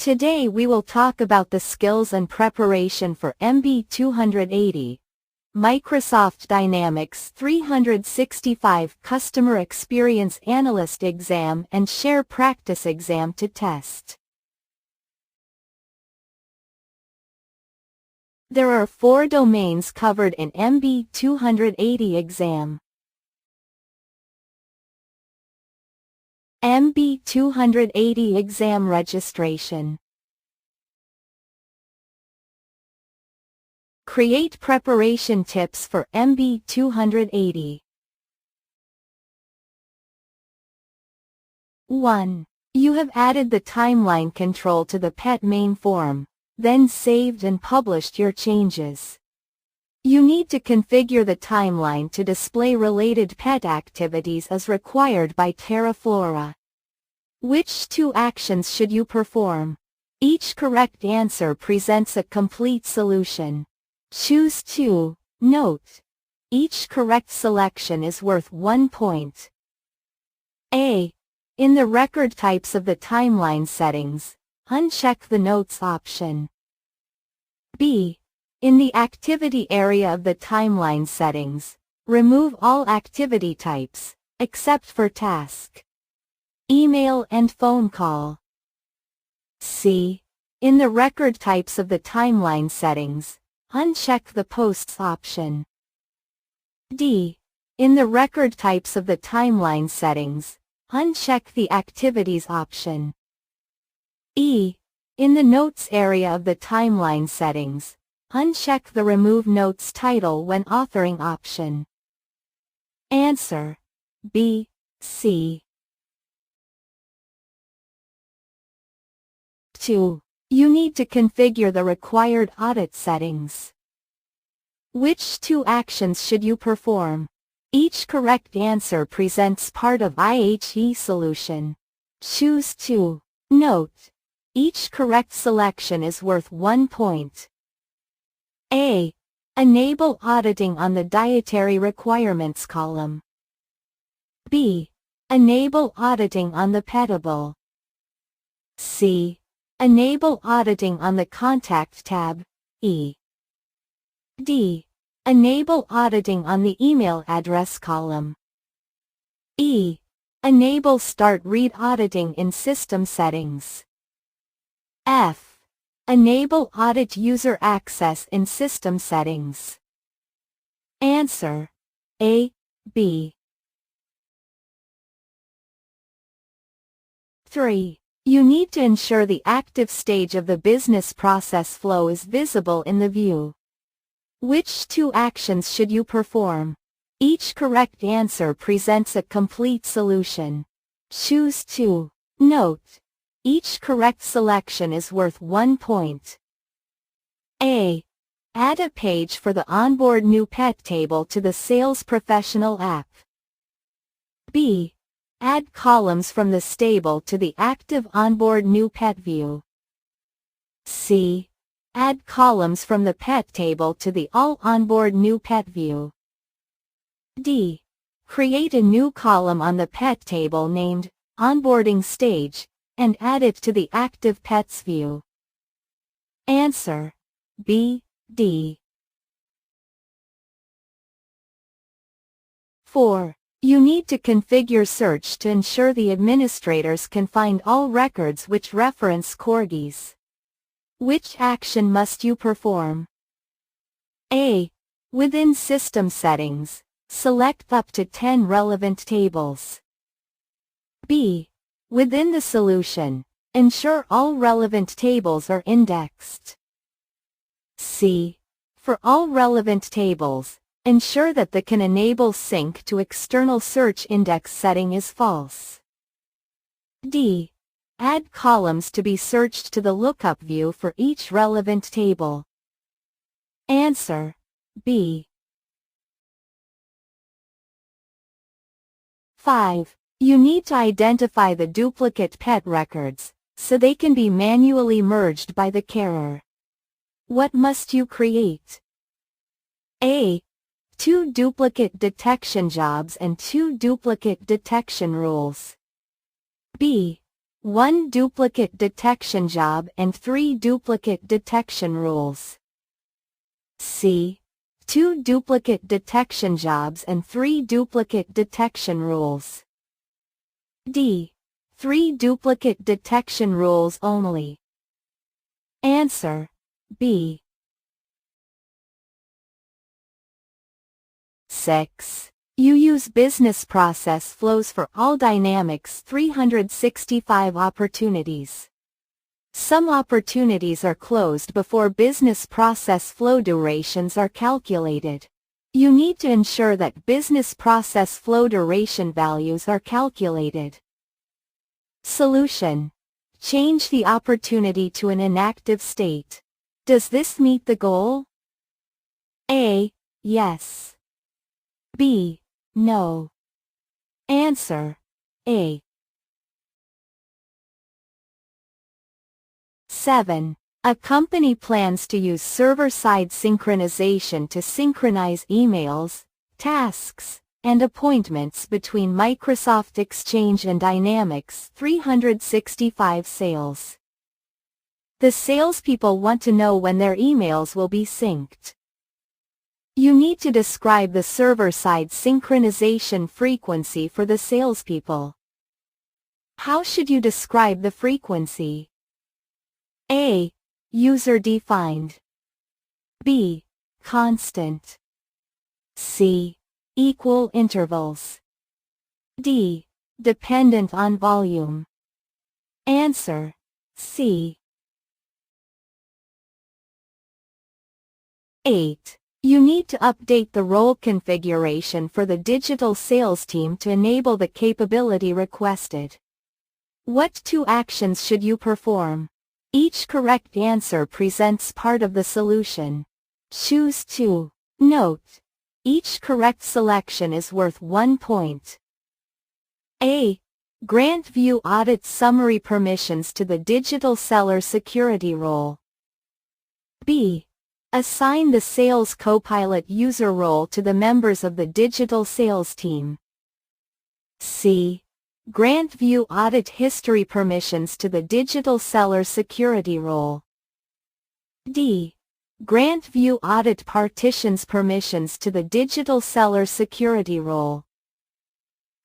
Today we will talk about the skills and preparation for MB-280, Microsoft Dynamics 365 Customer Experience Analyst exam and Share Practice exam to test. There are 4 domains covered in MB-280 exam. MB-280 exam registration. Create preparation tips for MB-280. 1. You have added the timeline control to the PET main form, then saved and published your changes. You need to configure the timeline to display related PET activities as required by Terraflora. Which 2 actions should you perform? Each correct answer presents a complete solution. Choose 2. Note: each correct selection is worth 1 point. A. In the record types of the timeline settings, uncheck the Notes option. B. In the activity area of the timeline settings, remove all activity types, except for task, email and phone call. C. In the record types of the timeline settings, uncheck the Posts option. D. In the record types of the timeline settings, uncheck the Activities option. E. In the Notes area of the timeline settings, uncheck the Remove Notes title when authoring option. Answer: B, C. 2. You need to configure the required audit settings. Which 2 actions should you perform? Each correct answer presents part of IHE solution. Choose 2. Note: each correct selection is worth 1 point. A. Enable auditing on the dietary requirements column. B. Enable auditing on the Petable. C. Enable auditing on the Contact tab. E. D. Enable auditing on the email address column. E. Enable Start Read Auditing in System Settings. F. Enable Audit User Access in System Settings. Answer: A, B. 3. You need to ensure the active stage of the business process flow is visible in the view. Which 2 actions should you perform? Each correct answer presents a complete solution. Choose 2. Note: each correct selection is worth 1 point. A. Add a page for the onboard new pet table to the Sales Professional app. B. Add columns from the stable to the active onboard new pet view. C. Add columns from the pet table to the all onboard new pet view. D. Create a new column on the pet table named Onboarding Stage, and add it to the active pets view. Answer: B, D. 4. You need to configure search to ensure the administrators can find all records which reference corgis. Which action must you perform? A. Within System Settings, select up to 10 relevant tables. B. Within the solution, ensure all relevant tables are indexed. C. For all relevant tables, ensure that the Can Enable Sync to External Search Index setting is false. D. Add columns to be searched to the lookup view for each relevant table. Answer: B. 5. You need to identify the duplicate pet records, so they can be manually merged by the carer. What must you create? A. 2 duplicate detection jobs and 2 duplicate detection rules. B. 1 duplicate detection job and 3 duplicate detection rules. C. 2 duplicate detection jobs and 3 duplicate detection rules. D. 3 duplicate detection rules only. Answer. B. 6. You use business process flows for all Dynamics 365 opportunities. Some opportunities are closed before business process flow durations are calculated. You need to ensure that business process flow duration values are calculated. Solution. Change the opportunity to an inactive state. Does this meet the goal? A. Yes. B. No. Answer. A. 7. A company plans to use server-side synchronization to synchronize emails, tasks, and appointments between Microsoft Exchange and Dynamics 365 sales. The salespeople want to know when their emails will be synced. You need to describe the server-side synchronization frequency for the salespeople. How should you describe the frequency? A. User-defined. B. Constant. C. Equal intervals. D. Dependent on volume. Answer. C. 8. You need to update the role configuration for the digital sales team to enable the capability requested. What 2 actions should you perform? Each correct answer presents part of the solution. Choose 2. Note. Each correct selection is worth 1 point. A. Grant view audit summary permissions to the digital seller security role. B. Assign the sales copilot user role to the members of the digital sales team. C. Grant view audit history permissions to the digital seller security role. D. Grant view audit partitions permissions to the digital seller security role.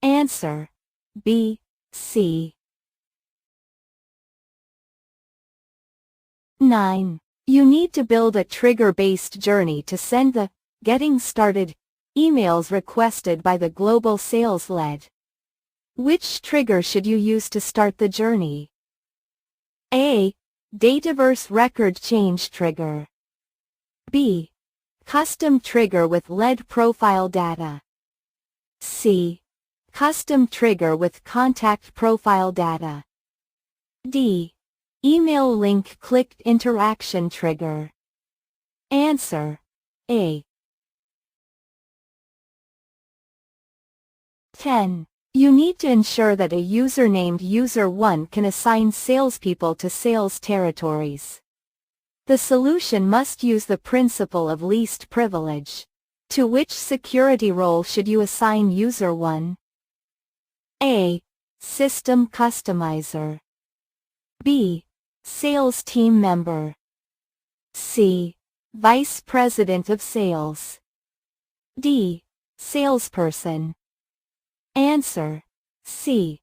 Answer. B. C. 9. You need to build a trigger-based journey to send the Getting Started emails requested by the global sales lead. Which trigger should you use to start the journey? A. Dataverse record change trigger. B. Custom trigger with lead profile data. C. Custom trigger with contact profile data. D. Email link clicked interaction trigger. Answer. A. 10. You need to ensure that a user named user1 can assign salespeople to sales territories. The solution must use the principle of least privilege. To which security role should you assign user1? A. System customizer. B. Sales team member. C. Vice President of Sales. D. Salesperson. Answer. C.